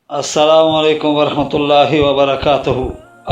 السلام علیکم ورحمۃ اللہ وبرکاتہ۔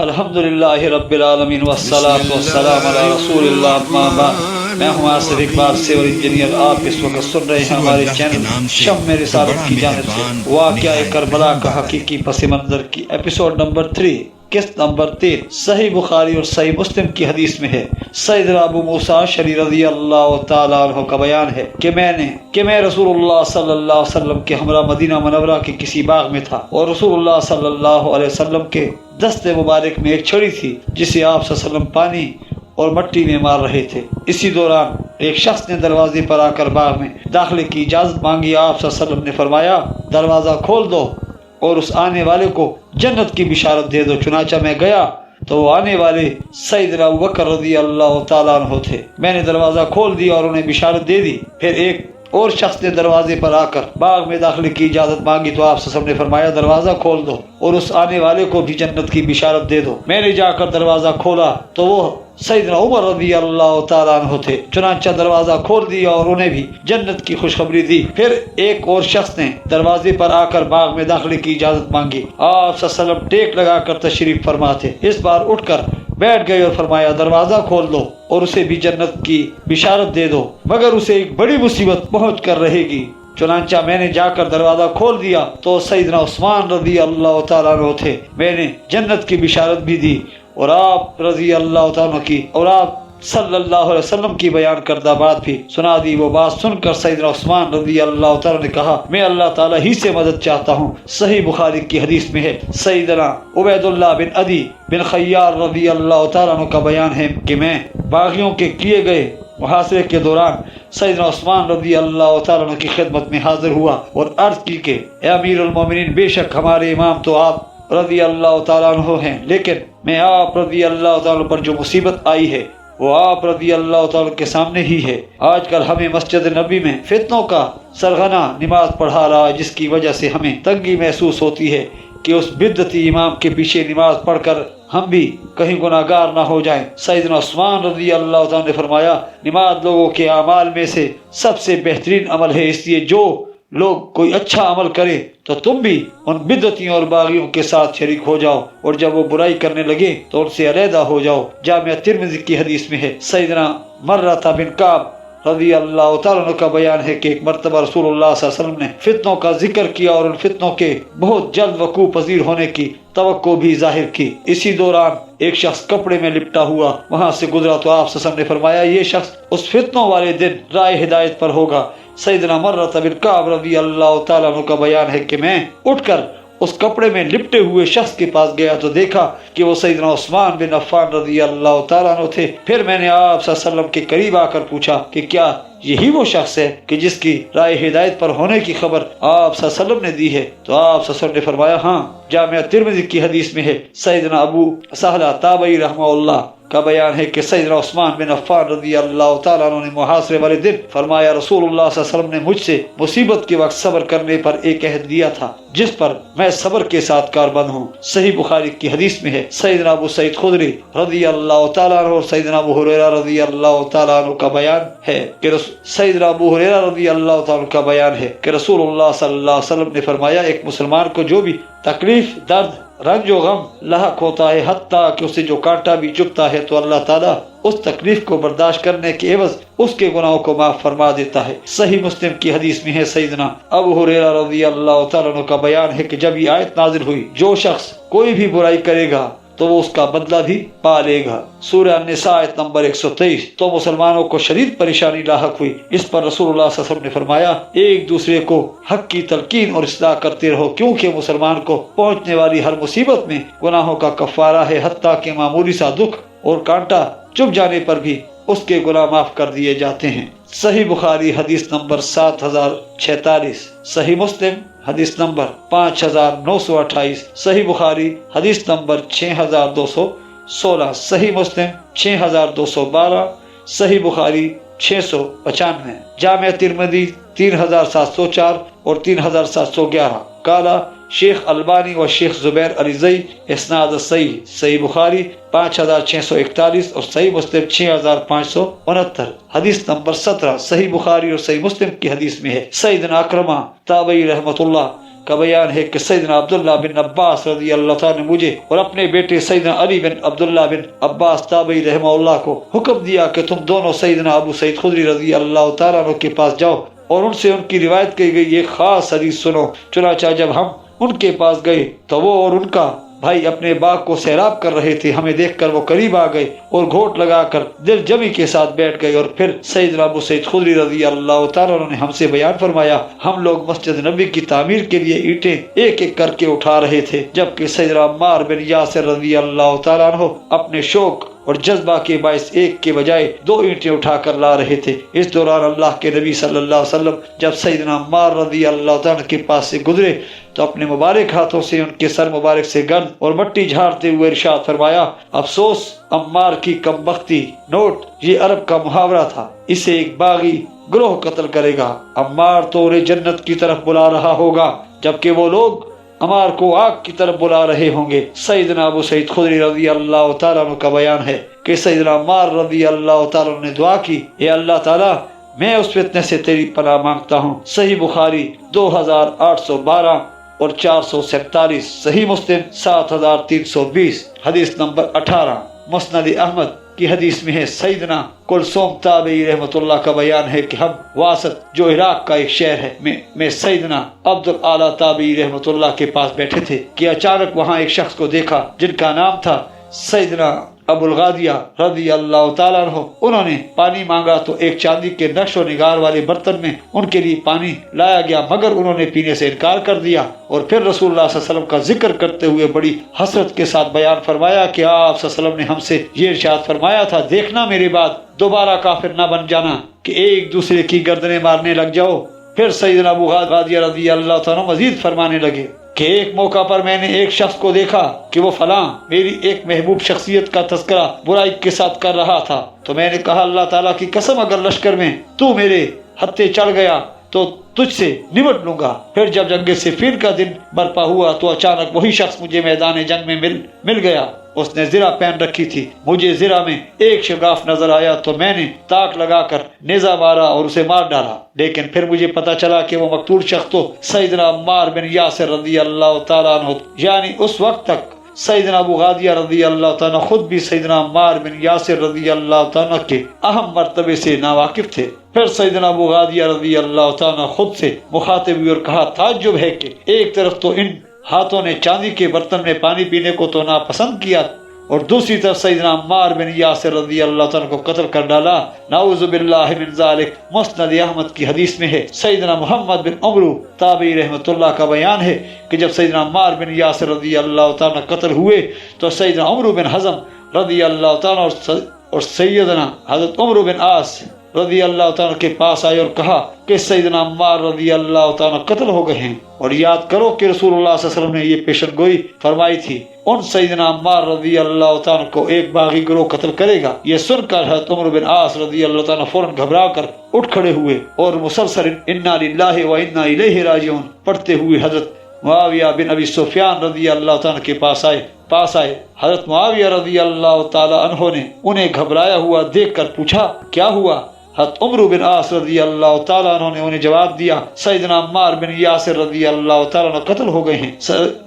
الحمدللہ رب العالمین والصلاة والسلام علی رسول اللہ، اما بعد۔ میں ہوں آصف اقبال سیور انجینئر۔ آپ اس وقت سن رہے ہیں ہمارے چینل شم رسالت کی جانب سے واقعہ کربلا کا حقیقی پس منظر کی ایپیسوڈ نمبر 3، قسط نمبر 3۔ صحیح بخاری اور صحیح مسلم کی حدیث میں ہے، سیدنا ابو موسیٰ اشعری رضی اللہ تعالیٰ عنہ کا بیان ہے کہ میں رسول اللہ صلی اللہ علیہ وسلم کے ہمراہ مدینہ منورہ کے کسی باغ میں تھا، اور رسول اللہ صلی اللہ علیہ وسلم کے دست مبارک میں ایک چھڑی تھی جسے آپ صلی اللہ علیہ وسلم پانی اور مٹی میں مار رہے تھے۔ اسی دوران ایک شخص نے دروازے پر آ کر باغ میں داخلے کی اجازت مانگی۔ آپ صلی اللہ علیہ وسلم نے فرمایا، دروازہ کھول دو اور اس آنے والے کو جنت کی بشارت دے دو۔ چنانچہ میں گیا تو وہ آنے والے سیدنا ابوبکر رضی اللہ تعالیٰ عنہ تھے۔ میں نے دروازہ کھول دیا اور انہیں بشارت دے دی۔ پھر ایک اور شخص نے دروازے پر آ کر باغ میں داخلے کی اجازت مانگی تو آپ صلی اللہ علیہ وسلم نے فرمایا، دروازہ کھول دو اور اس آنے والے کو بھی جنت کی بشارت دے دو۔ میں نے جا کر دروازہ کھولا تو وہ سیدنا عمر رضی اللہ تعالیٰ عنہ تھے۔ چنانچہ دروازہ کھول دیا اور انہیں بھی جنت کی خوشخبری دی۔ پھر ایک اور شخص نے دروازے پر آ کر باغ میں داخلے کی اجازت مانگی۔ آپ صلی اللہ علیہ وسلم ٹیک لگا کر تشریف فرما تھے۔ اس بار اٹھ کر بیٹھ گئے اور فرمایا، دروازہ کھول دو اور اسے بھی جنت کی بشارت دے دو، مگر اسے ایک بڑی مصیبت پہنچ کر رہے گی۔ چنانچہ میں نے جا کر دروازہ کھول دیا تو سیدنا عثمان رضی اللہ تعالیٰ عنہ تھے۔ میں نے جنت کی بشارت بھی دی اور آپ رضی اللہ تعالیٰ عنہ کی اور آپ صلی اللہ علیہ وسلم کی بیان کردہ بات بھی سنا دی۔ وہ بات سن کر سیدنا عثمان رضی اللہ تعالیٰ نے کہا، میں اللہ تعالیٰ ہی سے مدد چاہتا ہوں۔ صحیح بخاری کی حدیث میں ہے، سیدنا عبید اللہ بن عدی بن خیار رضی اللہ تعالیٰ عنہ کا بیان ہے کہ میں باغیوں کے کیے گئے محاصرے کے دوران سیدنا عثمان رضی اللہ تعالیٰ عنہ کی خدمت میں حاضر ہوا اور عرض کی کہ اے امیر المومنین، بے شک ہمارے امام تو آپ رضی اللہ تعالیٰ عنہ ہیں، لیکن میں آپ رضی اللہ تعالیٰ عنہ پر جو مصیبت آئی ہے وہ آپ رضی اللہ تعالیٰ کے سامنے ہی ہے۔ آج کل ہمیں مسجد نبی میں فتنوں کا سرغنہ نماز پڑھا رہا ہے، جس کی وجہ سے ہمیں تنگی محسوس ہوتی ہے کہ اس بدعتی امام کے پیچھے نماز پڑھ کر ہم بھی کہیں گناہگار نہ ہو جائیں۔ سیدنا عثمان رضی اللہ تعالیٰ نے فرمایا، نماز لوگوں کے اعمال میں سے سب سے بہترین عمل ہے، اس لیے جو لوگ کوئی اچھا عمل کرے تو تم بھی ان بدعتیوں اور باغیوں کے ساتھ شریک ہو جاؤ، اور جب وہ برائی کرنے لگے تو ان سے علیحدہ ہو جاؤ۔ جامعہ ترمذی کی حدیث میں ہے، سیدنا مرہ بن کعب رضی اللہ تعالیٰ عنہ کا بیان ہے کہ ایک مرتبہ رسول اللہ صلی اللہ علیہ وسلم نے فتنوں کا ذکر کیا اور ان فتنوں کے بہت جلد وقوع پذیر ہونے کی توقع بھی ظاہر کی۔ اسی دوران ایک شخص کپڑے میں لپٹا ہوا وہاں سے گزرا تو آپ صلی اللہ علیہ وسلم نے فرمایا، یہ شخص اس فتنوں والے دن رائے ہدایت پر ہوگا۔ سیدنا مرہ بن کعب رضی اللہ تعالیٰ عنہ کا بیان ہے کہ میں اٹھ کر اس کپڑے میں لپٹے ہوئے شخص کے پاس گیا تو دیکھا کہ وہ سیدنا عثمان بن عفان رضی اللہ تعالیٰ عنہ تھے۔ پھر میں نے آپ صلی اللہ علیہ وسلم کے قریب آ کر پوچھا کہ کیا یہی وہ شخص ہے کہ جس کی رائے ہدایت پر ہونے کی خبر آپ صلی اللہ علیہ وسلم نے دی ہے؟ تو آپ صلی اللہ علیہ وسلم نے فرمایا، ہاں۔ جامعہ ترمذی کی حدیث میں ہے، سیدنا ابو سہلہ تابعی رحمہ اللہ کا بیان ہے کہ سیدنا عثمان بن عفان رضی اللہ تعالیٰ عنہ نے محاصرے والے دن فرمایا، رسول اللہ صلی اللہ علیہ وسلم نے مجھ سے مصیبت کے وقت صبر کرنے پر ایک عہد دیا تھا جس پر میں صبر کے ساتھ کاربند ہوں۔ صحیح بخاری کی حدیث میں ہے، سیدنا ابو سعید خدری رضی اللہ تعالیٰ عنہ اور سیدنا ابو ہریرہ رضی اللہ تعالیٰ عنہ کا بیان ہے کہ سیدنا ابو ہریرہ رضی اللہ تعالیٰ عنہ کا بیان ہے کہ رسول اللہ صلی اللہ علیہ وسلم نے فرمایا، ایک مسلمان کو جو بھی تکلیف، درد، رنج و غم لاحق ہوتا ہے، حتیٰ کہ اسے جو کانٹا بھی چبھتا ہے، تو اللہ تعالیٰ اس تکلیف کو برداشت کرنے کے عوض اس کے گناہوں کو معاف فرما دیتا ہے۔ صحیح مسلم کی حدیث میں ہے، سیدنا ابو ہریرہ رضی اللہ تعالیٰ عنہ کا بیان ہے کہ جب یہ آیت نازل ہوئی، جو شخص کوئی بھی برائی کرے گا تو وہ اس کا بدلہ بھی پا لے گا، سورہ النساء آیت نمبر 123۔ تو مسلمانوں کو شدید پریشانی لاحق ہوئی۔ اس پر رسول اللہ صلی اللہ علیہ وسلم نے فرمایا، ایک دوسرے کو حق کی تلقین اور اصلاح کرتے رہو، کیونکہ مسلمان کو پہنچنے والی ہر مصیبت میں گناہوں کا کفارہ ہے، حتیٰ کہ معمولی سا دکھ اور کانٹا چبھ جانے پر بھی اس کے گناہ معاف کر دیے جاتے ہیں۔ صحیح بخاری حدیث نمبر 7046، صحیح مسلم حدیث نمبر 5928، صحیح بخاری حدیث نمبر 6216، صحیح مسلم 6212، صحیح بخاری 695، جامعہ ترمذی 3704 اور 3711۔ کالا شیخ البانی و شیخ زبیر علیزئی اسناد صحیح، صحیح بخاری 5641 اور صحیح مسلم 6569۔ حدیث نمبر 17 صحیح بخاری اور صحیح مسلم کی حدیث میں ہے، سیدنا اکرمہ تابعی رحمۃ اللہ کا بیان ہے کہ سیدنا عبداللہ بن عباس رضی اللہ تعالیٰ نے مجھے اور اپنے بیٹے سیدنا علی بن عبداللہ بن عباس تابعی رحمہ اللہ کو حکم دیا کہ تم دونوں سیدنا ابو سعید خدری رضی اللہ تعالیٰ عنہ کے پاس جاؤ اور ان سے ان کی روایت کی گئی ایک خاص حدیث سنو۔ چنانچہ جب ہم ان کے پاس گئے تو وہ اور ان کا بھائی اپنے باغ کو سیراب کر رہے تھے۔ ہمیں دیکھ کر وہ قریب آ گئے اور گھوٹ لگا کر دل جمی کے ساتھ بیٹھ گئے، اور پھر سیدنا ابو سعید خدری رضی اللہ تعالیٰ عنہ نے ہم سے بیان فرمایا، ہم لوگ مسجد نبی کی تعمیر کے لیے اینٹیں ایک ایک کر کے اٹھا رہے تھے، جبکہ سیدنا عمار بن یاسر رضی اللہ تعالیٰ عنہ اپنے شوق اور جذبہ کے باعث ایک کے بجائے 2 اینٹیں اٹھا کر لا رہے تھے۔ اس دوران اللہ کے نبی صلی اللہ علیہ وسلم جب سیدنا عمار رضی اللہ تعالیٰ کے پاس سے گزرے تو اپنے مبارک ہاتھوں سے ان کے سر مبارک سے گرد اور مٹی جھاڑتے ہوئے ارشاد فرمایا، افسوس عمار کی کم بختی۔ نوٹ، یہ عرب کا محاورہ تھا، اسے ایک باغی گروہ قتل کرے گا، عمار تو انہیں جنت کی طرف بلا رہا ہوگا، جبکہ وہ لوگ عمار کو آگ کی طرف بلا رہے ہوں گے۔ سیدنا ابو سعید خدری رضی اللہ تعالیٰ عنہ کا بیان ہے کہ سیدنا عمار رضی اللہ تعالیٰ عنہ نے دعا کی، اے اللہ تعالیٰ میں اس فتنے سے تیری پناہ مانگتا ہوں۔ صحیح بخاری 2812 اور 447، صحیح مسلم 7320، حدیث نمبر 18۔ مسند احمد کی حدیث میں ہے، سیدنا کلثوم تابعی رحمۃ اللہ کا بیان ہے کہ ہم واسط جو عراق کا ایک شہر ہے میں سیدنا عبد الاعلی تابعی رحمۃ اللہ کے پاس بیٹھے تھے کہ اچانک وہاں ایک شخص کو دیکھا جن کا نام تھا سیدنا ابو الغادیہ رضی اللہ تعالیٰ عنہ۔ انہوں نے پانی مانگا تو ایک چاندی کے نقش و نگار والے برتن میں ان کے لیے پانی لایا گیا، مگر انہوں نے پینے سے انکار کر دیا، اور پھر رسول اللہ صلی اللہ علیہ وسلم کا ذکر کرتے ہوئے بڑی حسرت کے ساتھ بیان فرمایا کہ آپ صلی اللہ علیہ وسلم نے ہم سے یہ ارشاد فرمایا تھا، دیکھنا میرے بعد دوبارہ کافر نہ بن جانا کہ ایک دوسرے کی گردنیں مارنے لگ جاؤ۔ پھر سیدنا ابو غادیہ رضی اللہ تعالیٰ مزید فرمانے لگے کہ ایک موقع پر میں نے ایک شخص کو دیکھا کہ وہ فلاں میری ایک محبوب شخصیت کا تذکرہ برائی کے ساتھ کر رہا تھا، تو میں نے کہا اللہ تعالیٰ کی قسم اگر لشکر میں تو میرے ہتھے چڑھ گیا تو تجھ سے نمٹ لوں گا۔ پھر جب جنگ صفین کا دن برپا ہوا تو اچانک وہی شخص مجھے میدان جنگ میں مل گیا، اس نے زرہ پہن رکھی تھی، مجھے زرہ میں ایک شگاف نظر آیا تو میں نے تاک لگا کر نیزہ مارا اور اسے مار ڈالا، لیکن پھر مجھے پتا چلا کہ وہ مقتول شخص تو سیدنا عمار بن یاسر رضی اللہ تعالیٰ عنہ، یعنی اس وقت تک سیدنا ابو غادیہ رضی اللہ تعالیٰ خود بھی سیدنا عمار بن یاسر رضی اللہ تعالیٰ کے اہم مرتبے سے ناواقف تھے۔ پھر سیدنا ابو غادیہ رضی اللہ تعالیٰ خود سے مخاطب ہوئے اور کہا، تعجب ہے کہ ایک طرف تو ان ہاتھوں نے چاندی کے برتن میں پانی پینے کو تو ناپسند کیا، اور دوسری طرف سیدنا عمار بن یاسر رضی اللہ تعالیٰ کو قتل کر ڈالا، نعوذ باللہ من ذالک۔ مسند احمد کی حدیث میں ہے، سیدنا محمد بن عمرو تابعی رحمۃ اللہ کا بیان ہے کہ جب سیدنا عمار بن یاسر رضی اللہ تعالیٰ قتل ہوئے تو سیدنا عمرو بن حزم رضی اللہ تعالیٰ اور سیدنا حضرت عمرو بن عاص رضی اللہ تعالیٰ کے پاس آئے اور کہا کہ سیدنا عمار رضی اللہ تعالیٰ قتل ہو گئے ہیں، اور یاد کرو کہ رسول اللہ صلی اللہ علیہ وسلم نے یہ پیشن گوئی فرمائی تھی، ان سیدنا عمار رضی اللہ تعالیٰ کو ایک باغی گروہ قتل کرے گا۔ یہ سن کر حضرت عمر بن عاص رضی اللہ تعالیٰ فوراً گھبرا کر اٹھ کھڑے ہوئے اور مسلسل انا للہ و انا الیہ راجعون پڑھتے ہوئے حضرت معاویہ بن ابی سفیان رضی اللہ تعالیٰ کے پاس آئے۔ حضرت معاویہ رضی اللہ تعالیٰ عنہ نے انہیں گھبرایا ہوا دیکھ کر پوچھا، کیا ہوا؟ حضرت عمر بن عاص رضی اللہ تعالیٰ عنہ نے انہیں جواب دیا، سیدنا عمار بن یاسر رضی اللہ تعالیٰ عنہ قتل ہو گئے ہیں۔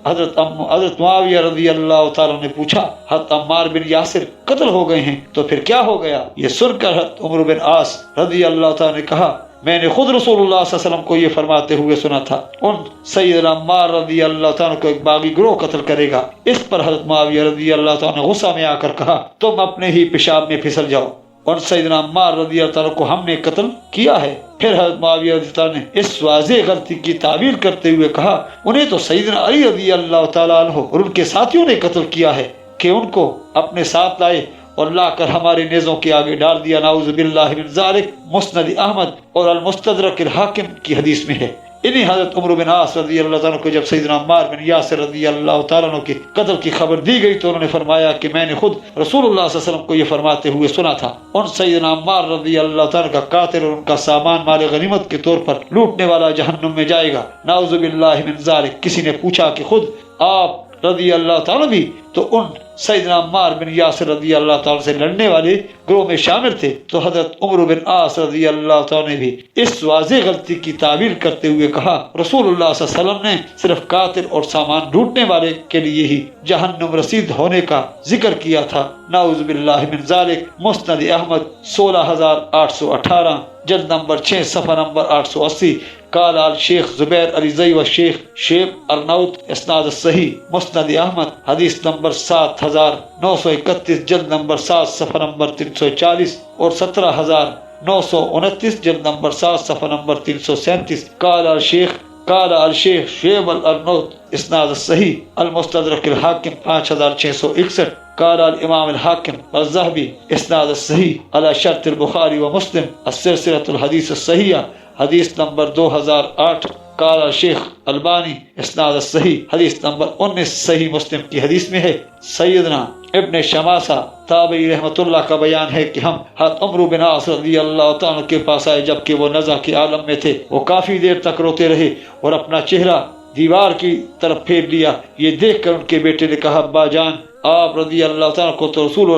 حضرت معاویہ رضی اللہ تعالیٰ نے پوچھا، حضرت عمار بن یاسر قتل ہو گئے ہیں تو پھر کیا ہو گیا؟ یہ سن کر حضرت عمر بن عاص رضی اللہ تعالیٰ نے کہا، میں نے خود رسول اللہ صلی اللہ علیہ وسلم کو یہ فرماتے ہوئے سنا تھا، ان سیدنا عمار رضی اللہ تعالیٰ کو ایک باغی گروہ قتل کرے گا۔ اس پر حضرت معاویہ رضی اللہ تعالیٰ نے غصہ میں آ کر کہا، تم اپنے ہی پیشاب میں پھسل جاؤ، اور سیدنا عمار رضی اللہ تعالیٰ کو ہم نے قتل کیا ہے۔ پھر حضرت معاویہ رضی اللہ نے اس واضح غلطی کی تعبیر کرتے ہوئے کہا، انہیں تو سیدنا علی رضی اللہ تعالیٰ عنہ اور ان کے ساتھیوں نے قتل کیا ہے کہ ان کو اپنے ساتھ لائے اور لا کر ہمارے نیزوں کے آگے ڈال دیا، نعوذ باللہ من ذالک۔ مسند احمد اور المستدرک الحاکم کی حدیث میں ہے۔ انہیں حضرت عمر بن عاص رضی اللہ تعالیٰ کو جب سیدنا عمار بن یاسر رضی اللہ تعالیٰ کے قتل کی خبر دی گئی تو انہوں نے فرمایا کہ میں نے خود رسول اللہ صلی اللہ علیہ وسلم کو یہ فرماتے ہوئے سنا تھا، ان سیدنا عمار رضی اللہ تعالیٰ کا قاتل اور ان کا سامان مال غنیمت کے طور پر لوٹنے والا جہنم میں جائے گا، نعوذ باللہ من ذالک۔ کسی نے پوچھا کہ خود آپ رضی اللہ تعالیٰ بھی تو ان سیدنا عمار بن یاسر رضی اللہ تعالیٰ سے لڑنے والے گروہ میں شامل تھے، تو حضرت عمرو بن عاص رضی اللہ تعالیٰ نے بھی اس واضح غلطی کی تعبیر کرتے ہوئے کہا رسول اللہ صلی اللہ علیہ وسلم نے صرف قاتل اور سامان ڈھونڈنے والے کے لیے ہی جہنم رسید ہونے کا ذکر کیا تھا، نعوذ باللہ من ذالک۔ مسند احمد 16818 جلد نمبر 6 صفحہ نمبر 880۔ قال الشیخ زبیر علی زئی و شیخ شیب ارناؤت اسناد صحیح مسند احمد حدیث نمبر 7931 جلد نمبر 7 صفحہ نمبر 340 اور 17929 جلد نمبر 7 صفحہ نمبر 337۔ قال الشیخ شیب الارناؤت اسناد صحیح المستدرک الحاکم 5661۔ قال الامام الحاکم والذہبی اسناد صحیح علی شرط البخاری و مسلم السلسلۃ الحدیث الصحیحہ حدیث نمبر 2008۔ قال الشیخ البانی اسناد صحیح حدیث نمبر 19 صحیح مسلم کی حدیث میں ہے۔ سیدنا ابن شماسہ تابعی رحمۃ اللہ کا بیان ہے کہ ہم حضرت عمرو بن عاص رضی اللہ تعالیٰ کے پاس آئے جبکہ وہ نزع کے عالم میں تھے۔ وہ کافی دیر تک روتے رہے اور اپنا چہرہ دیوار کی طرف پھیر لیا۔ یہ دیکھ کر ان کے بیٹے نے کہا ابا جان، آپ رضی اللہ تعالیٰ کو تو رسول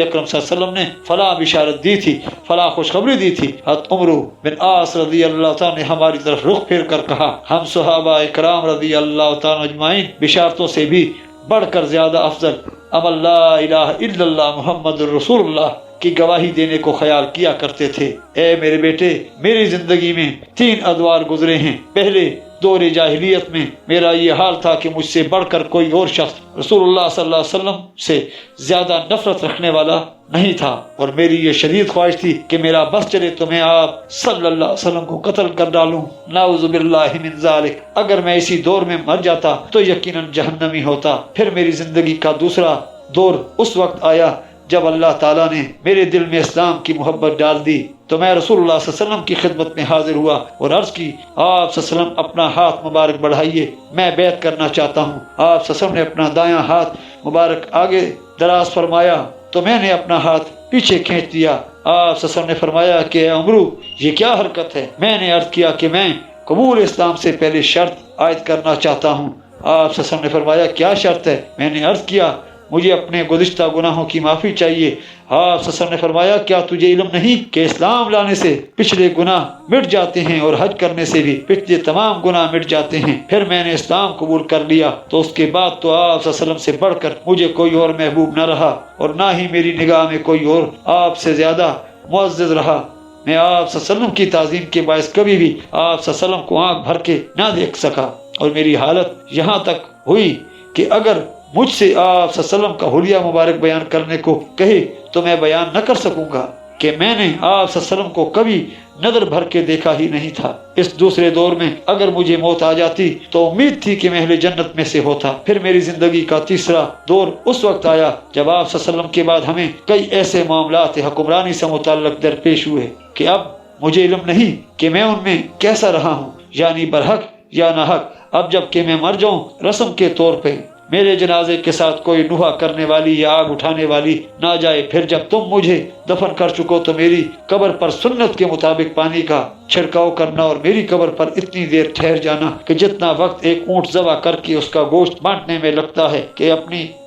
اکرم صلی اللہ علیہ وسلم نے فلاں بشارت دی تھی، فلاں خوشخبری دی تھی۔ حضرت عمرو بن عاص رضی اللہ تعالیٰ نے ہماری طرف رخ پھیر کر کہا ہم صحابہ کرام رضی اللہ تعالیٰ اجمعین بشارتوں سے بھی بڑھ کر زیادہ افضل عمل لا الہ الا اللہ محمد الرسول اللہ کی گواہی دینے کو خیال کیا کرتے تھے۔ اے میرے بیٹے، میری زندگی میں 3 ادوار گزرے ہیں۔ پہلے دور جاہلیت میں میرا یہ حال تھا کہ مجھ سے بڑھ کر کوئی اور شخص رسول اللہ صلی اللہ علیہ وسلم سے زیادہ نفرت رکھنے والا نہیں تھا، اور میری یہ شدید خواہش تھی کہ میرا بس چلے تو میں آپ صلی اللہ علیہ وسلم کو قتل کر ڈالوں، نعوذ باللہ من ذالک۔ اگر میں اسی دور میں مر جاتا تو یقیناً جہنمی ہوتا۔ پھر میری زندگی کا دوسرا دور اس وقت آیا جب اللہ تعالیٰ نے میرے دل میں اسلام کی محبت ڈال دی تو میں رسول اللہ صلی اللہ علیہ وسلم کی خدمت میں حاضر ہوا اور عرض کی آپ صلی اللہ علیہ وسلم اپنا ہاتھ مبارک بڑھائیے، میں بیعت کرنا چاہتا ہوں۔ آپ صلی اللہ علیہ وسلم نے اپنا دایاں ہاتھ مبارک آگے دراز فرمایا تو میں نے اپنا ہاتھ پیچھے کھینچ دیا۔ آپ صلی اللہ علیہ وسلم نے فرمایا کہ اے عمرو یہ کیا حرکت ہے؟ میں نے عرض کیا کہ میں قبول اسلام سے پہلے شرط عائد کرنا چاہتا ہوں۔ آپ صلی اللہ علیہ وسلم نے فرمایا کیا شرط ہے؟ میں نے عرض کیا مجھے اپنے گزشتہ گناہوں کی معافی چاہیے۔ آپ صلی اللہ علیہ وسلم نے فرمایا کیا تجھے علم نہیں کہ اسلام لانے سے پچھلے گناہ مٹ جاتے ہیں اور حج کرنے سے بھی پچھلے تمام گناہ مٹ جاتے ہیں؟ پھر میں نے اسلام قبول کر لیا تو اس کے بعد تو آپ صلی اللہ علیہ وسلم سے بڑھ کر مجھے کوئی اور محبوب نہ رہا اور نہ ہی میری نگاہ میں کوئی اور آپ سے زیادہ معزز رہا۔ میں آپ صلی اللہ علیہ وسلم کی تعظیم کے باعث کبھی بھی آپ صلی اللہ علیہ وسلم کو آنکھ بھر کے نہ دیکھ سکا، اور میری حالت یہاں تک ہوئی کہ اگر مجھ سے آپ صلی اللہ علیہ وسلم کا حلیہ مبارک بیان کرنے کو کہے تو میں بیان نہ کر سکوں گا کہ میں نے آپ صلی اللہ علیہ وسلم کو کبھی نظر بھر کے دیکھا ہی نہیں تھا۔ اس دوسرے دور میں اگر مجھے موت آ جاتی تو امید تھی کہ میں اہل جنت میں سے ہوتا۔ پھر میری زندگی کا تیسرا دور اس وقت آیا جب آپ صلی اللہ علیہ وسلم کے بعد ہمیں کئی ایسے معاملات حکمرانی سے متعلق درپیش ہوئے کہ اب مجھے علم نہیں کہ میں ان میں کیسا رہا ہوں، یعنی برحق یا ناحق۔ اب جب کہ میں مر جاؤں رسم کے طور پہ میرے جنازے کے ساتھ کوئی نوحہ کرنے والی یا آگ اٹھانے والی نہ جائے، پھر جب تم مجھے دفن کر چکو تو میری قبر پر سنت کے مطابق پانی کا چھڑکاؤ کرنا اور میری قبر پر اتنی دیر ٹھہر جانا کہ جتنا وقت ایک اونٹ ذبح کر کے اس کا گوشت بانٹنے میں لگتا ہے کہ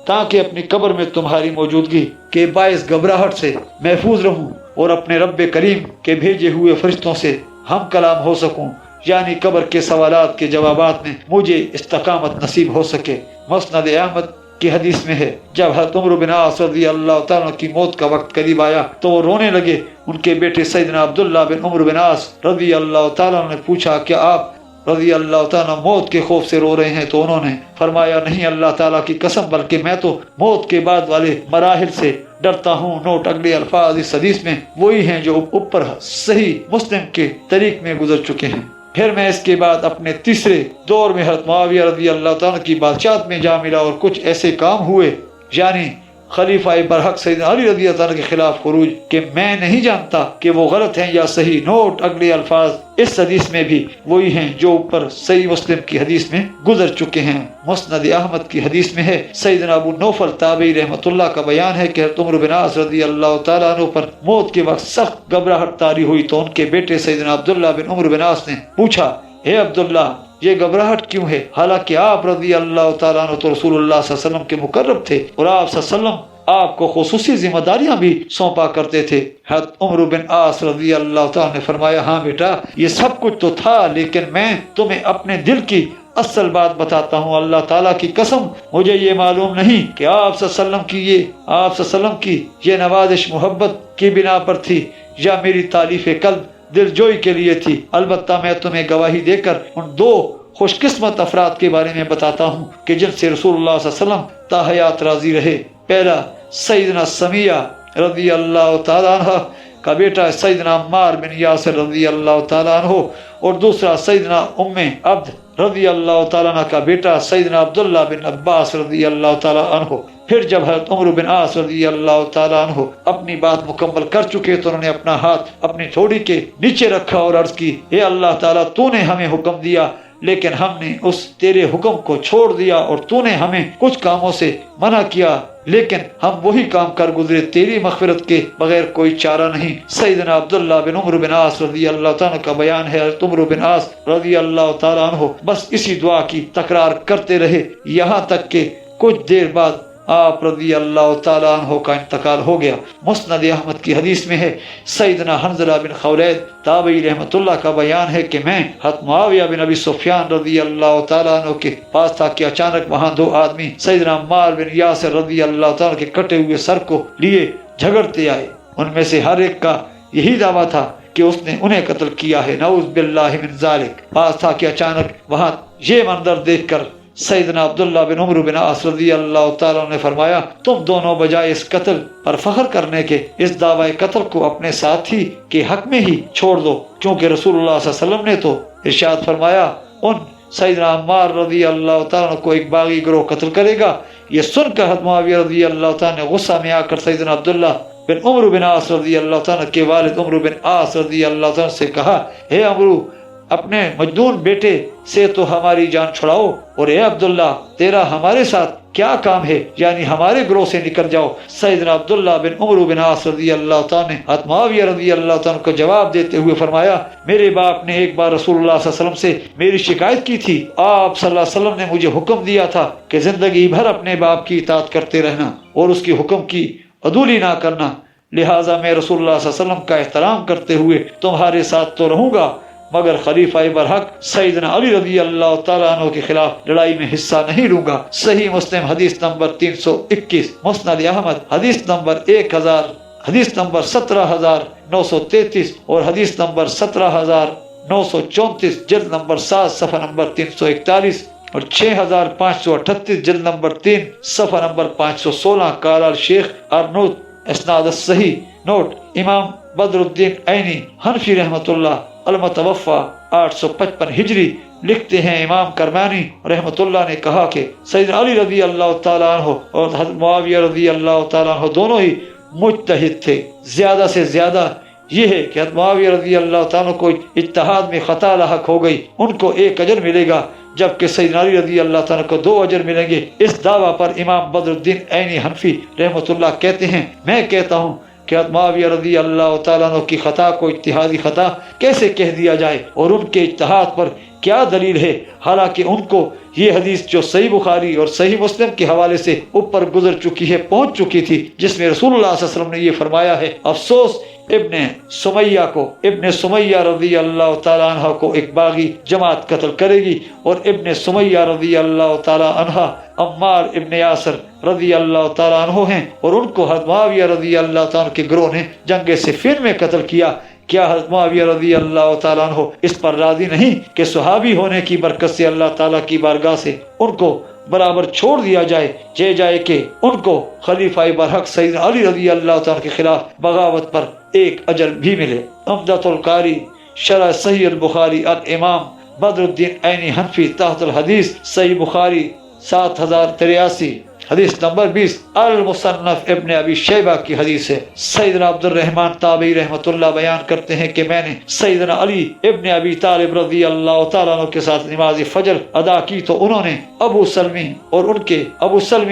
تاکہ اپنی قبر میں تمہاری موجودگی کے باعث گھبراہٹ سے محفوظ رہوں اور اپنے رب کریم کے بھیجے ہوئے فرشتوں سے ہم کلام ہو سکوں، یعنی قبر کے سوالات کے جوابات میں مجھے استقامت نصیب ہو سکے۔ مسند احمد کی حدیث میں ہے جب حضرت عمرو بن عاص رضی اللہ تعالیٰ کی موت کا وقت قریب آیا تو وہ رونے لگے۔ ان کے بیٹے سیدنا عبداللہ بن عمرو بن عاص رضی اللہ تعالیٰ نے پوچھا کہ آپ رضی اللہ تعالیٰ موت کے خوف سے رو رہے ہیں؟ تو انہوں نے فرمایا نہیں اللہ تعالیٰ کی قسم، بلکہ میں تو موت کے بعد والے مراحل سے ڈرتا ہوں۔ نوٹ اگلے الفاظ اس حدیث میں وہی ہیں جو اوپر صحیح مسلم کے طریق میں گزر چکے ہیں۔ پھر میں اس کے بعد اپنے تیسرے دور میں حضرت معاویہ رضی اللہ تعالیٰ کی بادشاہت میں جا ملا اور کچھ ایسے کام ہوئے یعنی خلیفہ برحق سیدنا علی رضی اللہ عنہ کے خلاف خروج کہ میں نہیں جانتا کہ وہ غلط ہیں یا صحیح۔ نوٹ اگلے الفاظ اس حدیث میں بھی وہی ہیں جو اوپر صحیح مسلم کی حدیث میں گزر چکے ہیں۔ مسند احمد کی حدیث میں ہے سیدنا ابو نوفل تابعی رحمۃ اللہ کا بیان ہے کہ حضرت عمرو بن عاص رضی اللہ تعالیٰ عنہ پر موت کے وقت سخت گھبراہٹ طاری ہوئی تو ان کے بیٹے سیدنا عبداللہ بن عمرو بن عاص نے پوچھا اے عبداللہ یہ گھبراہٹ کیوں ہے؟ حالانکہ آپ رضی اللہ تعالیٰ عنہ تو رسول اللہ صلی اللہ علیہ وسلم کے مقرب تھے اور آپ صلی اللہ علیہ وسلم آپ کو خصوصی ذمہ داریاں بھی سونپا کرتے تھے۔ حضرت عمرو بن عاص رضی اللہ تعالیٰ نے فرمایا ہاں بیٹا یہ سب کچھ تو تھا، لیکن میں تمہیں اپنے دل کی اصل بات بتاتا ہوں، اللہ تعالیٰ کی قسم مجھے یہ معلوم نہیں کہ آپ صلی اللہ علیہ وسلم کی یہ نوازش محبت کی بنا پر تھی یا میری تعریف قلب دل جوئی کے لیے تھی۔ البتہ میں تمہیں گواہی دے کر ان دو خوش قسمت افراد کے بارے میں بتاتا ہوں کہ جن سے رسول اللہ صلی اللہ علیہ وسلم تا حیات راضی رہے۔ پہلا سیدنا سمیہ رضی اللہ تعالیٰ عنہ کا بیٹا سیدنا عمار بن یاسر رضی اللہ تعالیٰ عنہ، اور دوسرا سیدنا ام عبد رضی اللہ تعالیٰ عنہ کا بیٹا سیدنا عبداللہ بن عباس رضی اللہ تعالیٰ عنہ۔ پھر جب حضرت عمرو بن عاص رضی اللہ تعالیٰ عنہ اپنی بات مکمل کر چکے تو انہوں نے اپنا ہاتھ اپنی تھوڑی کے نیچے رکھا اور عرض کی اے اللہ تعالیٰ تو نے ہمیں حکم دیا لیکن ہم نے اس تیرے حکم کو چھوڑ دیا، اور تو نے ہمیں کچھ کاموں سے منع کیا لیکن ہم وہی کام کر گزرے، تیری مغفرت کے بغیر کوئی چارہ نہیں۔ سیدنا عبداللہ بن عمرو بن عاص رضی اللہ تعالیٰ کا بیان ہے، حضرت عمرو بن عاص رضی اللہ تعالیٰ عنہ بس اسی دعا کی تکرار کرتے رہے یہاں تک کہ کچھ دیر بعد آپ رضی اللہ تعالیٰ عنہ کا انتقال ہو گیا۔ مسند احمد کی حدیث میں ہے سیدنا حنظلہ بن خولید تابعی رحمۃ اللہ کا بیان ہے کہ میں حضرت معاویہ بن ابی سفیان رضی اللہ تعالیٰ عنہ کے پاس تھا کہ اچانک وہاں دو آدمی سیدنا عمار بن یاسر رضی اللہ تعالیٰ کے کٹے ہوئے سر کو لیے جھگڑتے آئے۔ ان میں سے ہر ایک کا یہی دعویٰ تھا کہ اس نے انہیں قتل کیا ہے، نعوذ باللہ من ذالک۔ پاس تھا کہ اچانک وہاں یہ منظر دیکھ کر سیدنا عبداللہ بن عمرو بن عاص رضی اللہ تعالیٰ نے فرمایا تم دونوں بجائے اس قتل پر فخر کرنے کے اس دعوی قتل کو اپنے ساتھی کے حق میں ہی چھوڑ دو، کیونکہ رسول اللہ صلی اللہ علیہ وسلم نے تو ارشاد فرمایا ان سیدنا عمار رضی اللہ تعالیٰ کو ایک باغی گروہ قتل کرے گا۔ یہ سن کر حضرت معاویہ رضی اللہ تعالیٰ نے غصہ میں آ کر سیدنا عبداللہ بن عمرو بن عاص رضی اللہ تعالیٰ کے والد عمرو بن عاص رضی اللہ تعالیٰ سے کہا اے عمرو اپنے مجنون بیٹے سے تو ہماری جان چھڑاؤ، اور اے عبداللہ تیرا ہمارے ساتھ کیا کام ہے، یعنی ہمارے گروہ سے نکل جاؤ۔ سیدنا عبداللہ بن عمرو بن عاص رضی اللہ تعالیٰ نے حضرت معاویہ رضی اللہ تعالیٰ کو جواب دیتے ہوئے فرمایا میرے باپ نے ایک بار رسول اللہ صلی اللہ علیہ وسلم سے میری شکایت کی تھی، آپ صلی اللہ علیہ وسلم نے مجھے حکم دیا تھا کہ زندگی بھر اپنے باپ کی اطاعت کرتے رہنا اور اس کی حکم کی عدولی نہ کرنا، لہٰذا میں رسول اللہ صلی اللہ علیہ وسلم کا احترام کرتے ہوئے تمہارے ساتھ تو رہوں گا، مگر خلیفہ برحق سیدنا علی رضی اللہ تعالیٰ عنہ کے خلاف لڑائی میں حصہ نہیں لوں گا۔ صحیح مسلم حدیث نمبر 321، مسند احمد حدیث نمبر 17,933 اور حدیث نمبر 17,934 جلد نمبر 7 صفحہ نمبر 341 اور 6,538 جلد نمبر 3 صفحہ نمبر 516۔ قال الشیخ ارنوت اسناد الصحیح۔ نوٹ: امام بدر الدین عینی حنفی رحمۃ اللہ المتوفی 855 ہجری لکھتے ہیں امام کرمانی رحمۃ اللہ نے کہا کہ سیدنا علی رضی اللہ تعالیٰ عنہ اور حضرت معاویہ رضی اللہ تعالیٰ عنہ دونوں ہی مجتہد تھے۔ زیادہ سے زیادہ یہ ہے کہ حضرت معاویہ رضی اللہ تعالیٰ کو اجتہاد میں خطا لاحق ہو گئی، ان کو 1 اجر ملے گا، جبکہ سیدنا علی رضی اللہ تعالیٰ کو 2 اجر ملیں گے۔ اس دعویٰ پر امام بدر الدین عینی حنفی رحمۃ اللہ کہتے ہیں میں کہتا ہوں کہ معاویہ رضی اللہ تعالیٰ عنہ کی خطا کو اجتہادی خطا کیسے کہہ دیا جائے، اور ان کے اجتہاد پر کیا دلیل ہے، حالانکہ ان کو یہ حدیث جو صحیح بخاری اور صحیح مسلم کے حوالے سے اوپر گزر چکی ہے، پہنچ چکی تھی، جس میں رسول اللہ صلی اللہ علیہ وسلم نے یہ فرمایا ہے افسوس ابن سمیہ کو، ابن سمیہ رضی اللہ تعالیٰ عنہ کو ایک باغی جماعت قتل کرے گی، اور ابن سمیہ رضی اللہ تعالیٰ عنہ عمار ابن یاسر رضی اللہ تعالیٰ عنہ ہیں، اور ان کو حضرت معاویہ رضی اللہ تعالیٰ عنہ کے گروہ نے جنگ صفین میں قتل کیا۔ کیا حضرت معاویہ رضی اللہ تعالیٰ عنہ اس پر راضی نہیں کہ صحابی ہونے کی برکت سے اللہ تعالیٰ کی بارگاہ سے ان کو برابر چھوڑ دیا جائے کہ ان کو خلیفہ برحق سیدنا علی رضی اللہ تعالیٰ کے خلاف بغاوت پر 1 اجر بھی ملے۔ عمدۃ القاری شرح صحیح البخاری الامام بدر الدین عینی حنفی تحت الحدیث صحیح بخاری 7083 حدیث نمبر 20 المصنف ابن ابی شیبہ کی حدیث ہے۔ سیدنا عبد الرحمن تابعی رحمۃ اللہ بیان کرتے ہیں کہ میں نے سیدنا علی ابن ابی طالب رضی اللہ تعالیٰ عنہ کے ساتھ نماز فجر ادا کی تو انہوں نے ابو سلمی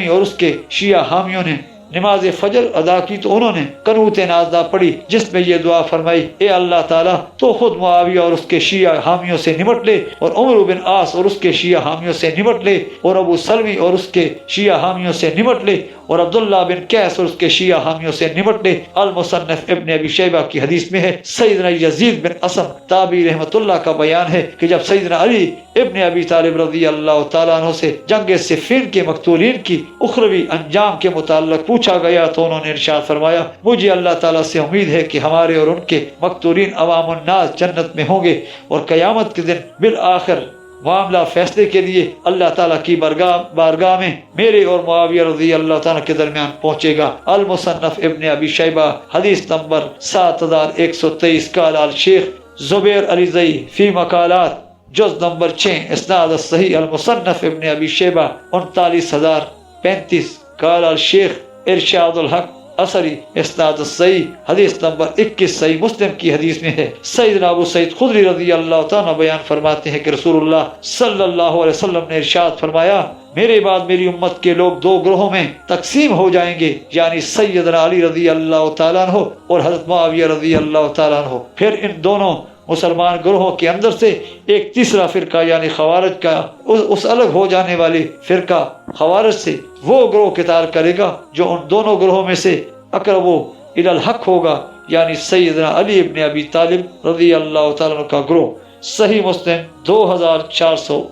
اور اس کے شیعہ حامیوں نے نماز فجر ادا کی تو انہوں نے قنوت نازلہ پڑھی جس میں یہ دعا فرمائی، اے اللہ تعالیٰ تو خود معاویہ اور اس کے شیعہ حامیوں سے نمٹ لے، اور عمرو بن عاص اور اس کے شیعہ حامیوں سے نمٹ لے، اور ابو سلمی اور اس کے شیعہ حامیوں سے نمٹ لے، اور عبداللہ بن قیس اور اس کے شیعہ حامیوں سے نمٹ لے۔ المصنف ابن ابی شیبہ کی حدیث میں ہے، سیدنا یزید بن اسم تابعی رحمۃ اللہ کا بیان ہے کہ جب سیدنا علی ابن ابی طالب رضی اللہ تعالیٰ عنہ سے جنگ صفین کے مقتولین کی اخروی انجام کے متعلق پوچھا گیا تو انہوں نے ارشاد فرمایا، مجھے اللہ تعالیٰ سے امید ہے کہ ہمارے اور ان کے مقتولین عوام الناس جنت میں ہوں گے، اور قیامت کے دن بالآخر معاملہ فیصلے کے لیے اللہ تعالیٰ کی بارگاہ میں میرے اور معاویہ رضی اللہ تعالیٰ کے درمیان پہنچے گا۔ المصنف ابن ابی شیبہ حدیث نمبر 7123۔ قال الشیخ زبیر علی زئی فی مقالات جز نمبر 6 اسناد الصحیح المصنف ابن ابی شیبہ 39035۔ قال الشیخ ارشاد الحق اثری اسناد الصحیح حدیث نمبر 21 صحیح مسلم کی حدیث میں ہے۔ سیدنا ابو سعید خدری رضی اللہ تعالیٰ بیان فرماتے ہیں کہ رسول اللہ صلی اللہ علیہ وسلم نے ارشاد فرمایا، میرے بعد میری امت کے لوگ دو گروہوں میں تقسیم ہو جائیں گے، یعنی سیدنا علی رضی اللہ تعالیٰ عنہ اور حضرت معاویہ رضی اللہ تعالیٰ عنہ۔ پھر ان دونوں مسلمان گروہوں کے اندر سے ایک تیسرا فرقہ یعنی خوارج کا اس الگ ہو جانے والی فرقہ خوارج سے وہ گروہ قتال کرے گا جو ان دونوں گروہوں میں سے اقرب الی الحق ہوگا، یعنی سیدنا علی ابن ابی طالب رضی اللہ تعالیٰ عنہ کا گروہ۔ صحیح مسلم 2459۔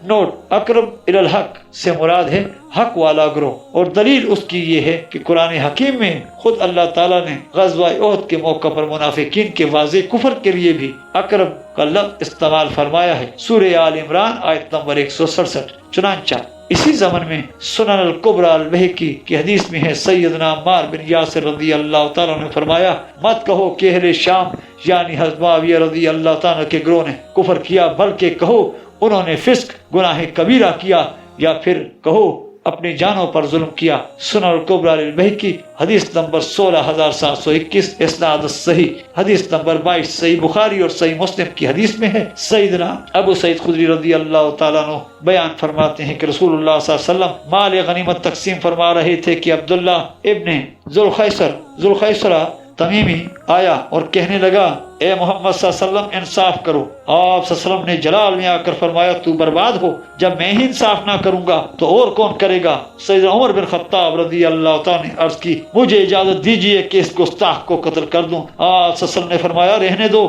نوٹ: اقرب الی الحق سے مراد ہے حق والا گروہ، اور دلیل اس کی یہ ہے کہ قرآن حکیم میں خود اللہ تعالیٰ نے غزوہ احد کے موقع پر منافقین کے واضح کفر کے لیے بھی اقرب کا لفظ استعمال فرمایا ہے، سورہ آل عمران آیت نمبر 167۔ چنانچہ اسی زمن میں سنن الکبری البیہقی کی حدیث میں ہے، سیدنا عمار بن یاسر رضی اللہ تعالیٰ نے فرمایا، مت کہو کہ اہل شام یعنی حضرت معاویہ رضی اللہ تعالیٰ کے گروہ نے کفر کیا، بلکہ کہو انہوں نے فسق گناہ کبیرہ کیا، یا پھر کہو اپنی جانوں پر ظلم کیا۔ سنن الکبری البیہقی حدیث نمبر 16721 اسناد صحیح حدیث نمبر 22 صحیح بخاری اور صحیح مسلم کی حدیث میں ہے۔ سیدنا ابو سعید خدری رضی اللہ تعالیٰ عنہ بیان فرماتے ہیں کہ رسول اللہ صلی اللہ علیہ وسلم مال غنیمت تقسیم فرما رہے تھے کہ عبداللہ ابن ذوالخیسرہ تمیمی آیا اور کہنے لگا، اے محمد صلی اللہ علیہ وسلم انصاف کرو۔ آپ صلی اللہ علیہ وسلم نے جلال میں آ کر فرمایا، تو برباد ہو، جب میں ہی انصاف نہ کروں گا تو اور کون کرے گا؟ سیدنا عمر بن خطاب رضی اللہ تعالیٰ نے عرض کی، مجھے اجازت دیجیے کہ اس گستاخ کو قتل کر دوں۔ آپ صلی اللہ علیہ وسلم نے فرمایا، رہنے دو،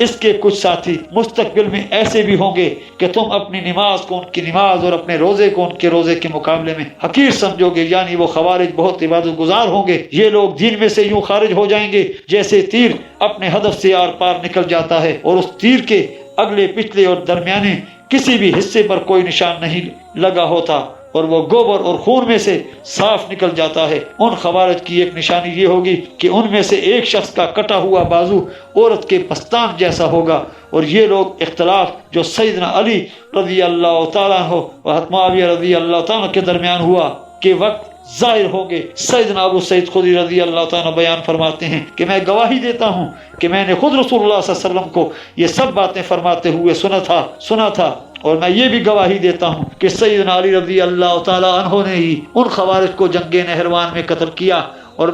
اس کے کچھ ساتھی مستقبل میں ایسے بھی ہوں گے کہ تم اپنی نماز کو ان کی نماز اور اپنے روزے کو ان کے روزے کے مقابلے میں حقیر سمجھو گے، یعنی وہ خوارج بہت عبادت گزار ہوں گے۔ یہ لوگ دین میں سے یوں خارج ہو جائیں گے جیسے تیر اپنے ہدف سے آر پار نکل جاتا ہے اور اس تیر کے اگلے پچھلے اور درمیانے کسی بھی حصے پر کوئی نشان نہیں لگا ہوتا، اور وہ گوبر اور خون میں سے صاف نکل جاتا ہے۔ ان خوارج کی ایک نشانی یہ ہوگی کہ ان میں سے ایک شخص کا کٹا ہوا بازو عورت کے پستان جیسا ہوگا، اور یہ لوگ اختلاف جو سیدنا علی رضی اللہ تعالیٰ عنہ و حضرت معاویہ رضی اللہ تعالیٰ کے درمیان ہوا کے وقت ظاہر ہوں گے۔ سیدنا ابو سعید خدری رضی اللہ تعالیٰ بیان فرماتے ہیں کہ میں گواہی دیتا ہوں کہ میں نے خود رسول اللہ صلی اللہ علیہ وسلم کو یہ سب باتیں فرماتے ہوئے سنا تھا، اور میں یہ بھی گواہی دیتا ہوں کہ سیدنا علی رضی اللہ تعالیٰ عنہ نے ہی ان خوارج کو جنگ نہروان میں قتل کیا، اور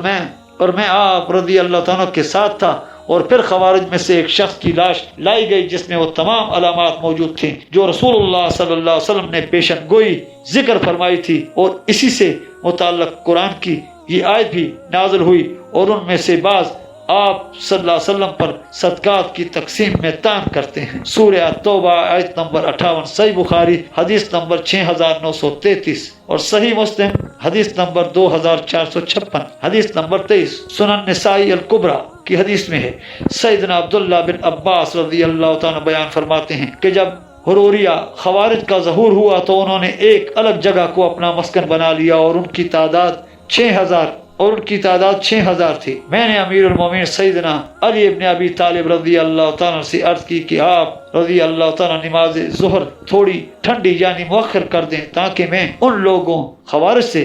میں آپ رضی اللہ تعالیٰ کے ساتھ تھا۔ اور پھر خوارج میں سے ایک شخص کی لاش لائی گئی جس میں وہ تمام علامات موجود تھیں جو رسول اللہ صلی اللہ علیہ وسلم نے پیشن گوئی ذکر فرمائی تھی، اور اسی سے متعلق قرآن کی یہ آیت بھی نازل ہوئی، اور ان میں سے بعض آپ صلی اللہ علیہ وسلم پر صدقات کی تقسیم میں تان کرتے ہیں۔ سورہ توبہ آیت نمبر 58، صحیح بخاری حدیث نمبر 6933 اور صحیح مسلم حدیث نمبر 2456، حدیث نمبر 23۔ سنن نسائی الکبریٰ کی حدیث میں ہے، سیدنا عبداللہ بن عباس رضی اللہ تعالیٰ بیان فرماتے ہیں کہ جب حروریہ خوارج کا ظہور ہوا تو انہوں نے ایک الگ جگہ کو اپنا مسکن بنا لیا، اور ان کی تعداد 6000 تھی۔ میں نے امیر المومنین سیدنا علی ابن ابی طالب رضی اللہ تعالیٰ سے عرض کی کہ آپ رضی اللہ تعالیٰ نماز ظہر تھوڑی ٹھنڈی یعنی مؤخر کر دیں تاکہ میں ان لوگوں خوارج سے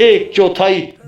1/4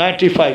95।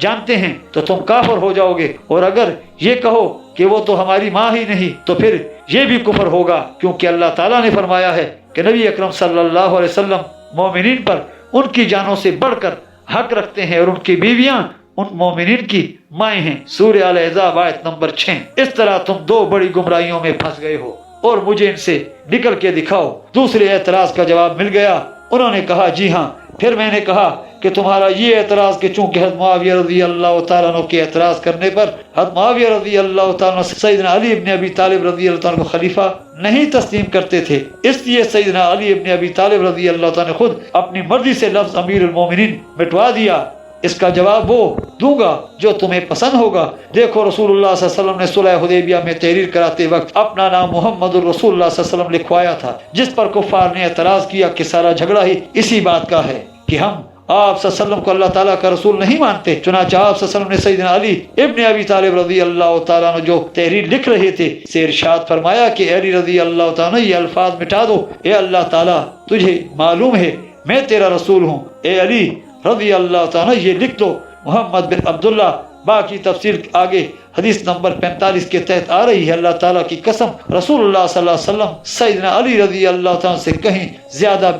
جانتے ہیں تو تم کافر ہو جاؤ گے، اور اگر یہ کہو کہ وہ تو ہماری ماں ہی نہیں تو پھر یہ بھی کفر ہوگا، کیونکہ اللہ تعالیٰ نے فرمایا ہے کہ نبی اکرم صلی اللہ علیہ وسلم مومنین پر ان کی جانوں سے بڑھ کر حق رکھتے ہیں، اور ان کی بیویاں ان مومنین کی مائیں ہیں۔ سورہ الاحزاب آیت نمبر 6۔ اس طرح تم دو بڑی گمراہیوں میں پھنس گئے ہو اور مجھے ان سے نکل کے دکھاؤ۔ دوسرے اعتراض کا جواب مل گیا، انہوں نے کہا جی ہاں۔ پھر میں نے کہا کہ تمہارا یہ اعتراض کہ چونکہ حضرت معاویہ رضی اللہ تعالیٰ عنہ کے اعتراض کرنے پر حضرت معاویہ رضی اللہ تعالیٰ عنہ سیدنا علی ابن ابی طالب رضی اللہ تعالیٰ عنہ کو خلیفہ نہیں تسلیم کرتے تھے، اس لیے سیدنا علی ابن ابی طالب رضی اللہ تعالیٰ نے خود اپنی مرضی سے لفظ امیر المومنین مٹوا دیا۔ اس کا جواب وہ دوں گا جو تمہیں پسند ہوگا۔ دیکھو رسول اللہ صلی اللہ علیہ وسلم نے صلح حدیبیہ میں تحریر کراتے وقت اپنا نام محمد الرسول اللہ صلی اللہ علیہ وسلم لکھوایا تھا، جس پر کفار نے اعتراض کیا کہ سارا جھگڑا ہی اسی بات کا ہے کہ ہم آپ صلی اللہ علیہ وسلم کو اللہ تعالیٰ کا رسول نہیں مانتے۔ چنانچہ آپ صلی اللہ علیہ وسلم نے سیدنا علی ابن ابی طالب رضی اللہ تعالیٰ عنہ جو تحریر لکھ رہے تھے سے ارشاد فرمایا کہ اے علی رضی اللہ تعالیٰ عنہ یہ الفاظ مٹا دو، اے اللہ تعالیٰ تجھے معلوم ہے میں تیرا رسول ہوں، اے علی رضی اللہ تعالیٰ عنہ یہ لکھ دو محمد بن عبداللہ۔ باقی تفسیر آگے حدیث نمبر 45 کے تحت آ رہی ہے۔ اللہ تعالیٰ کی قسم رسول اللہ صلی اللہ علیہ وسلم سیدنا علی رضی اللہ تعالیٰ سے کہیں زیادہ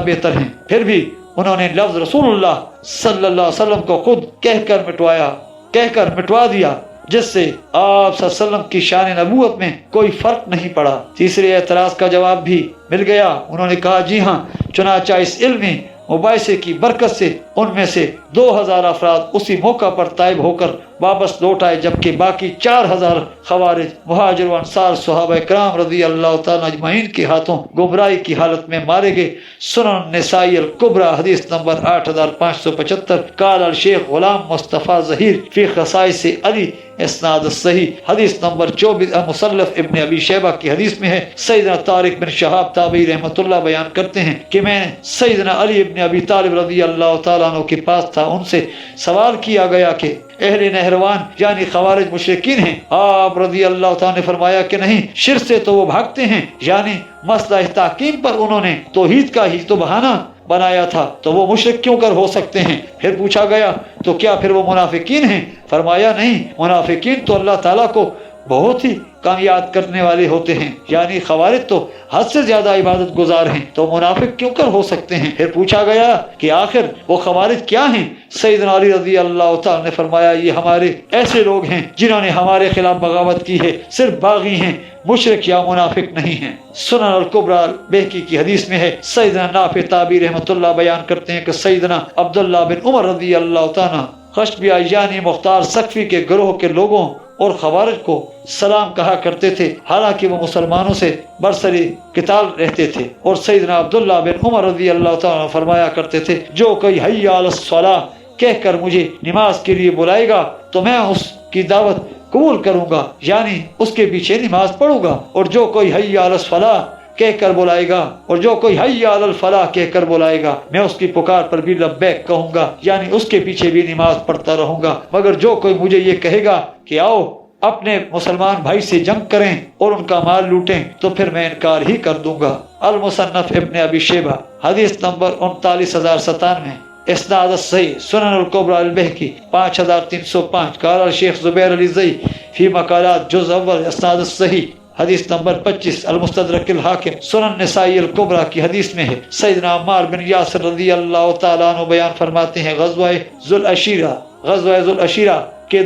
بہتر ہیں، پھر بھی انہوں نے لفظ رسول اللہ صلی اللہ علیہ وسلم کو خود کہہ کر مٹوا دیا، جس سے آپ صلی اللہ علیہ وسلم کی شان نبوت میں کوئی فرق نہیں پڑا۔ تیسرے اعتراض کا جواب بھی مل گیا، انہوں نے کہا جی ہاں۔ چنانچہ اس علمی مباحثے کی برکت سے ان میں سے 2000 افراد اسی موقع پر طائب ہو کر واپس لوٹ آئے، جبکہ باقی 4000 خوارج مہاجر و انصار صحابہ کرام رضی اللہ تعالیٰ اجمعین کے ہاتھوں گمراہی کی حالت میں مارے گئے۔ سنن نسائی الکبریٰ حدیث نمبر 8575۔ قال الشیخ غلام مصطفیٰ ظہیر فی خصائص علی اسناد الصحیح حدیث نمبر 24۔ مصنف ابن ابی شیبہ کی حدیث میں ہے، سیدنا طارق بن شہاب تابعی رحمۃ اللہ بیان کرتے ہیں کہ میں سیدنا علی ابن ابی طالب رضی اللہ تعالیٰ عنہ کے پاس تھا، ان سے سوال کیا گیا کہ اہل نہروان یعنی خوارج مشرکین ہیں؟ آپ رضی اللہ تعالیٰ نے فرمایا کہ نہیں، شرک سے تو وہ بھاگتے ہیں، یعنی مسئلہ تحکیم پر انہوں نے توحید کا ہی تو بہانہ بنایا تھا، تو وہ مشرک کیوں کر ہو سکتے ہیں؟ پھر پوچھا گیا تو کیا پھر وہ منافقین ہیں؟ فرمایا نہیں، منافقین تو اللہ تعالیٰ کو بہت ہی کم یاد کرنے والے ہوتے ہیں، یعنی خوارج تو حد سے زیادہ عبادت گزار ہیں، تو منافق کیوں کر ہو سکتے ہیں؟ پھر پوچھا گیا کہ آخر وہ خوارج کیا ہیں؟ سیدنا علی رضی اللہ تعالیٰ نے فرمایا یہ ہمارے ایسے لوگ ہیں جنہوں نے ہمارے خلاف بغاوت کی ہے، صرف باغی ہیں، مشرک یا منافق نہیں ہیں۔ سنن الکبریٰ بہقی کی حدیث میں ہے، سیدنا نافع تابعی رحمۃ اللہ بیان کرتے ہیں کہ سیدنا عبداللہ بن عمر رضی اللہ تعالیٰ خشبیہ یعنی مختار سقفی کے گروہ کے لوگوں اور خوارج کو سلام کہا کرتے تھے، حالانکہ وہ مسلمانوں سے برسری قتال رہتے تھے، اور سیدنا عبداللہ بن عمر رضی اللہ تعالیٰ فرمایا کرتے تھے جو کوئی حی علی الصلاۃ کہہ کر مجھے نماز کے لیے بلائے گا تو میں اس کی دعوت قبول کروں گا، یعنی اس کے پیچھے نماز پڑھوں گا، اور جو کوئی حی علی الصلاۃ کہہ کر بلائے گا حی علی الفلاح کہہ کر بلائے گا، میں اس کی پکار پر بھی لبیک کہوں گا، یعنی اس کے پیچھے بھی نماز پڑھتا رہوں گا، مگر جو کوئی مجھے یہ کہے گا کہ آؤ اپنے مسلمان بھائی سے جنگ کریں اور ان کا مال لوٹیں تو پھر میں انکار ہی کر دوں گا۔ المصنف ابن ابی شیبہ حدیث نمبر 39097۔ اسناد صحیح سنن الکبریٰ البہقی 5305۔ قال الشیخ زبیر علی زئی فی مقالات جز اول اسناد صحیح حدیث نمبر 25۔ المستدرک الحاکم سنن نسائی الکبریٰ کی حدیث میں ہے، سیدنا عمار بن یاسر رضی اللہ تعالیٰ عنہ بیان فرماتے ہیں، غزوہ ذوالعشیرہ کے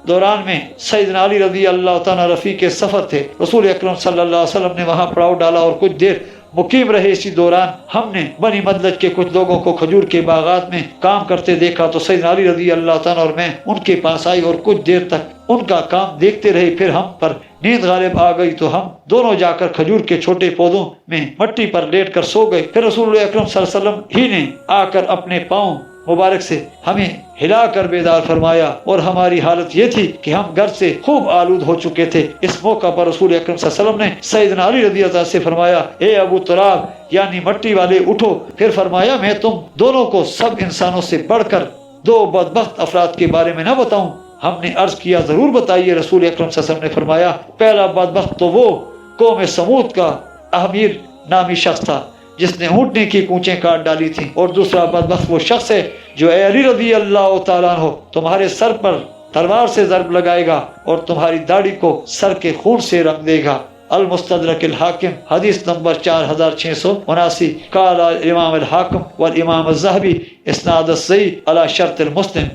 دوران میں سیدنا علی رضی اللہ تعالیٰ رفیق سفر تھے، رسول اکرم صلی اللہ علیہ وسلم نے وہاں پڑاؤ ڈالا اور کچھ دیر مقیم رہے۔ اسی دوران ہم نے بنی مدلج کے کچھ لوگوں کو کھجور کے باغات میں کام کرتے دیکھا، تو سیدنا علی رضی اللہ تعالیٰ اور میں ان کے پاس آئی اور کچھ دیر تک ان کا کام دیکھتے رہے، پھر ہم پر نیند غالب آ گئی تو ہم دونوں جا کر کھجور کے چھوٹے پودوں میں مٹی پر لیٹ کر سو گئے۔ پھر رسول اکرم صلی اللہ علیہ وسلم ہی نے آ کر اپنے پاؤں مبارک سے ہمیں ہلا کر بیدار فرمایا، اور ہماری حالت یہ تھی کہ ہم گھر سے خوب آلود ہو چکے تھے۔ اس موقع پر رسول اکرم صلی اللہ علیہ وسلم نے سیدنا علی رضی اللہ عنہ سے فرمایا، اے ابو تراب یعنی مٹی والے اٹھو۔ پھر فرمایا، میں تم دونوں کو سب انسانوں سے بڑھ کر دو بدبخت افراد کے بارے میں نہ بتاؤں؟ ہم نے عرض کیا، ضرور بتائیے۔ رسول اکرم صلی اللہ علیہ وسلم نے فرمایا، پہلا بدبخت تو وہ قوم سمود کا احمیر نامی شخص تھا جس نے اونٹنے کی کونچیں کاٹ ڈالی تھی، اور دوسرا بدبخت وہ شخص ہے جو اے علی رضی اللہ تعالیٰ عنہ تمہارے سر پر تلوار سے ضرب لگائے گا اور تمہاری داڑھی کو سر کے خون سے رنگ دے گا۔ المستدرک الحاکم حدیث نمبر 4679 قال الامام الحاکم والامام الذہبی اسناد الصحیح علی شرط المسلم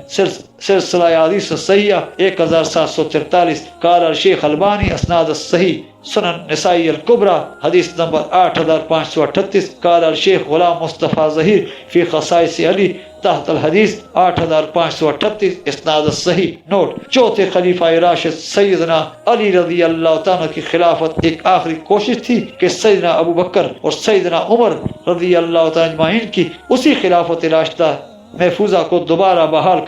سلسلہ حدیث صحیحہ 1743 قال الشیخ البانی اسناد الصحیح سنن نسائی الکبریٰ حدیث نمبر 8538 قال الشیخ غلام مصطفیٰ ظہیر فی خصائص علی تحت الحدیث 8538 اسناد الصحیح۔ نوٹ: چوتھے خلیفہ راشد سیدنا علی رضی اللہ تعالیٰ کی خلافت ایک آخری کوشش تھی کہ سیدنا ابو بکر اور سیدنا عمر رضی اللہ تعالیٰ اجمعین کی اسی خلافت راشدہ محفوظہ کو دوبارہ بحال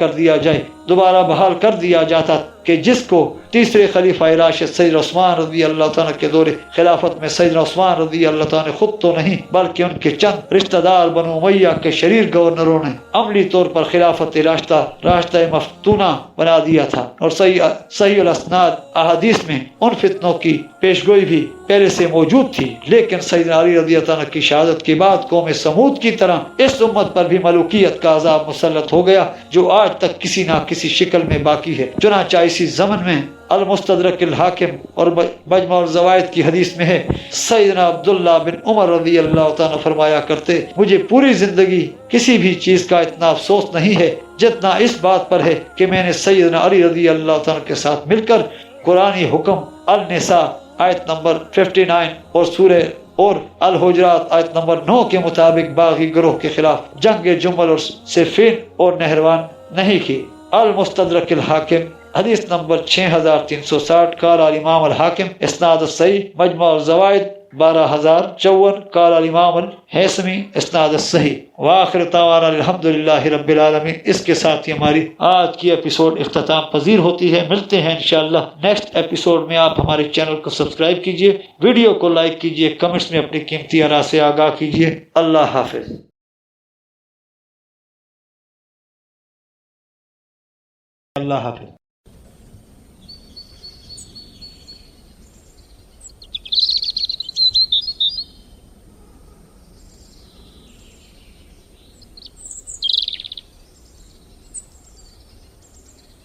کر دیا جاتا کہ جس کو تیسرے خلیفہ راشد سیدنا عثمان رضی اللہ تعالیٰ کے دور خلافت میں سیدنا عثمان رضی اللہ تعالیٰ نے خود تو نہیں بلکہ ان کے چند رشتہ دار بنو امیہ کے شریر گورنروں نے عملی طور پر خلافت راشدہ مفتونہ بنا دیا تھا۔ اور صحیح الاسناد احادیث میں ان فتنوں کی پیشگوئی بھی پہلے سے موجود تھی، لیکن سیدنا علی رضی اللہ عنہ کی شہادت کے بعد قوم سمود کی طرح اس امت پر بھی ملوکیت کا عذاب مسلط ہو گیا جو آج تک کسی نہ کسی شکل میں باقی ہے۔ چنانچہ اسی زمن میں المستدرک الحاکم اور مجمع الزوائد کی حدیث میں ہے، سیدنا عبداللہ بن عمر رضی اللہ تعالیٰ فرمایا کرتے، مجھے پوری زندگی کسی بھی چیز کا اتنا افسوس نہیں ہے جتنا اس بات پر ہے کہ میں نے سیدنا علی رضی اللہ تعالیٰ کے ساتھ مل کر قرآنی حکم النساء آیت نمبر 59 اور سورہ اور الحجرات آیت نمبر 9 کے مطابق باغی گروہ کے خلاف جنگ جمل اور صفین اور نہروان نہیں کی۔ المستدرک الحاکم حدیث نمبر 6360 قال الامام الحاکم اسناد الصحیح مجمع الزوائد 12054 قال الامام الحیثمی اسناد الصحیح۔ وآخر دعوانا الحمدللہ رب العالمین۔ اس کے ساتھ ہی ہماری آج کی ایپیسوڈ اختتام پذیر ہوتی ہے۔ ملتے ہیں انشاءاللہ نیکسٹ ایپیسوڈ میں۔ آپ ہمارے چینل کو سبسکرائب کیجئے، ویڈیو کو لائک کیجئے، کمنٹس میں اپنی قیمتی آراء سے آگاہ کیجئے۔ اللہ حافظ۔ اللہ حافظ۔